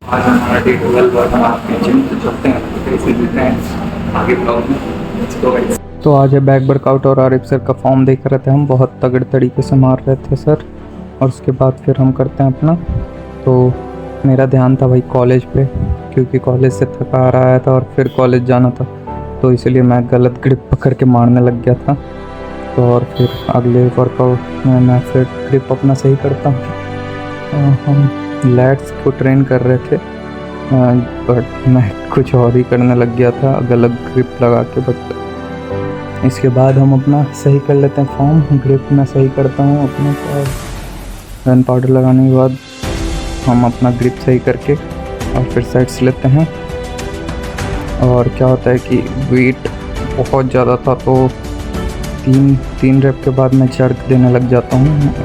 आज हमारा डे 12 और हम आपके जिम तो चलते हैं तो कैसे मिलते हैं आगे ब्लॉग में। Let's go guys. तो आज है बैक वर्कआउट और आरिफ सर का फॉर्म देख रहे थे हम, बहुत तगड़े तरीके से मार रहे थे सर। और उसके बाद फिर हम करते हैं अपना। तो मेरा ध्यान था भाई कॉलेज पे, क्योंकि कॉलेज से थका आ रहा था और फिर कॉलेज जाना था, तो इसलिए मैं गलत ग्रिप पकड़ के मारने लग गया था। तो और फिर अगले वर्कआउट में मैं फिर ग्रिप अपना सही करता हूँ। हम लैट्स को ट्रेन कर रहे थे, बट मैं कुछ और ही करने लग गया था गलत ग्रिप लगा के। बट इसके बाद हम अपना सही कर लेते हैं फॉर्म। ग्रिप मैं सही करता हूँ अपने, और रन पाउडर लगाने के बाद हम अपना ग्रिप सही करके और फिर सेट्स लेते हैं। और क्या होता है कि वेट बहुत ज़्यादा था, तो तीन रेप के बाद मैं जर्क देने लग जाता हूँ।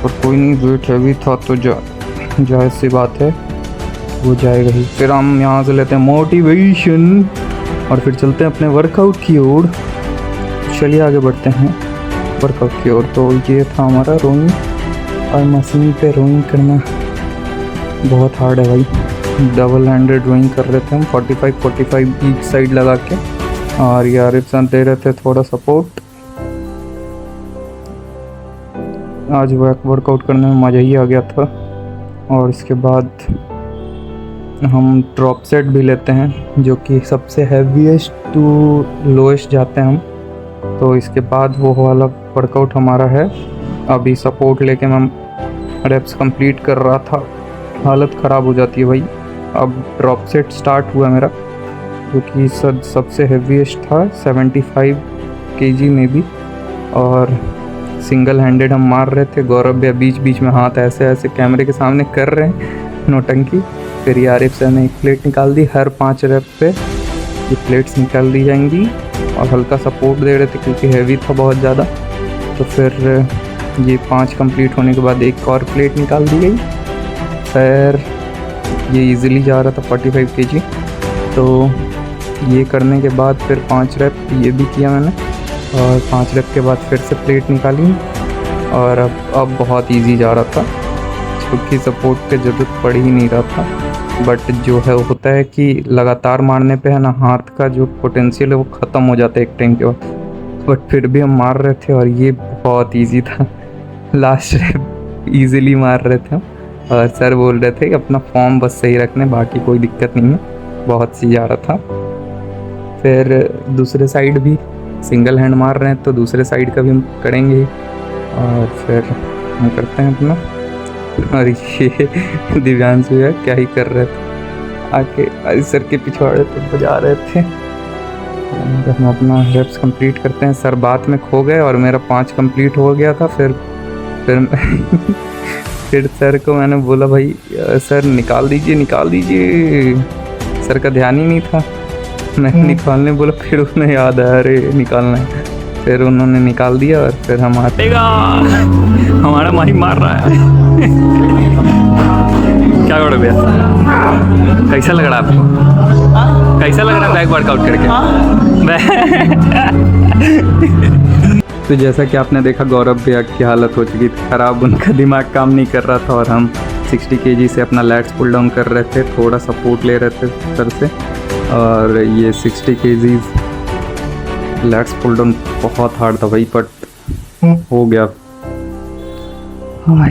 और कोई नहीं, वेट हैवी था तो जाहिर सी बात है वो जाएगा ही। फिर हम यहाँ से लेते हैं मोटिवेशन और फिर चलते हैं अपने वर्कआउट की ओर। चलिए आगे बढ़ते हैं वर्कआउट की ओर। तो ये था हमारा रोइंग, और मशीन पे रोइंग करना बहुत हार्ड है भाई। डबल हैंडेड रोइंग कर रहे थे हम, 45 ईच साइड लगा के। और ये आरिफ सर दे रहे थे थोड़ा सपोर्ट। आज वर्कआउट करने में मज़ा ही आ गया था। और इसके बाद हम ड्रॉप सेट भी लेते हैं, जो कि सबसे हैवीएस्ट टू लोएस्ट जाते हैं हम। तो इसके बाद वो वाला वर्कआउट हमारा है। अभी सपोर्ट लेके मैं रेप्स कंप्लीट कर रहा था, हालत ख़राब हो जाती है भाई। अब ड्रॉप सेट स्टार्ट हुआ मेरा, जो कि सबसे हैवीएस्ट था, 75 kg में भी। और सिंगल हैंडेड हम मार रहे थे। गौरव भैया बीच बीच में हाथ ऐसे ऐसे कैमरे के सामने कर रहे हैं नौटंकी। फिर ये आरिफ सर ने एक प्लेट निकाल दी, हर 5 रेप पे ये प्लेट्स निकाल दी जाएंगी। और हल्का सपोर्ट दे रहे थे क्योंकि हैवी था बहुत ज़्यादा। तो फिर ये 5 कंप्लीट होने के बाद एक और प्लेट निकाल दी गई। फिर ये इजीली जा रहा था 45 kg। तो ये करने के बाद फिर 5 रेप ये भी किया मैंने, और 5 रेप के बाद फिर से प्लेट निकाली। और अब बहुत इजी जा रहा था, क्योंकि सपोर्ट की ज़रूरत पड़ ही नहीं रहा था। बट जो है वो होता है कि लगातार मारने पे है ना, हाथ का जो पोटेंशियल है वो ख़त्म हो जाता है एक टाइम के बाद। बट फिर भी हम मार रहे थे और ये बहुत इजी था। लास्ट रेप ईजिली मार रहे थे हम। और सर बोल रहे थे कि अपना फॉर्म बस सही रखने, बाकी कोई दिक्कत नहीं है, बहुत सी जा रहा था। फिर दूसरे साइड भी सिंगल हैंड मार रहे हैं, तो दूसरे साइड का भी हम करेंगे। और फिर हम करते हैं अपना। और ये दिव्यांशु है, क्या ही कर रहे थे, आके सर के पिछवाड़े पे बजा रहे थे। हम अपना रेप्स कंप्लीट करते हैं। सर बात में खो गए और मेरा 5 कंप्लीट हो गया था। फिर फिर सर को मैंने बोला भाई सर निकाल दीजिए। सर का ध्यान ही नहीं था, मैं निकालने बोला, फिर उन्हें याद आया अरे निकालना है। फिर उन्होंने निकाल दिया और फिर हम आटेगा हमारा माही मार रहा है। क्या करो भैया, कैसा लग रहा है आपको? कैसा लग रहा है बैक वर्कआउट करके? तो जैसा कि आपने देखा, गौरव भैया की हालत हो चुकी थी ख़राब, उनका दिमाग काम नहीं कर रहा था। और हम 60 kg से अपना लैट्स पुल डाउन कर रहे थे, थोड़ा सपोर्ट ले रहे थे सर से। और ये 60 kg लैट्स पुल डाउन बहुत हार्ड था भाई, बट हो गया। हाँ,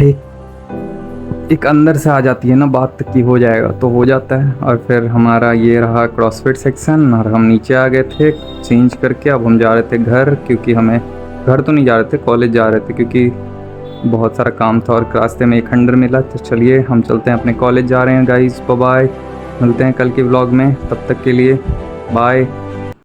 एक अंदर से आ जाती है ना बात कि हो जाएगा, तो हो जाता है। और फिर हमारा ये रहा क्रॉसफिट सेक्शन, और हम नीचे आ गए थे चेंज करके। अब हम जा रहे थे घर, क्योंकि हमें घर तो नहीं जा रहे थे, कॉलेज जा रहे थे, क्योंकि बहुत सारा काम था और रास्ते में एक खंडर मिला। तो चलिए हम चलते हैं, अपने कॉलेज जा रहे हैं गाइस। बाय, मिलते हैं कल के व्लॉग में, तब तक के लिए बाय।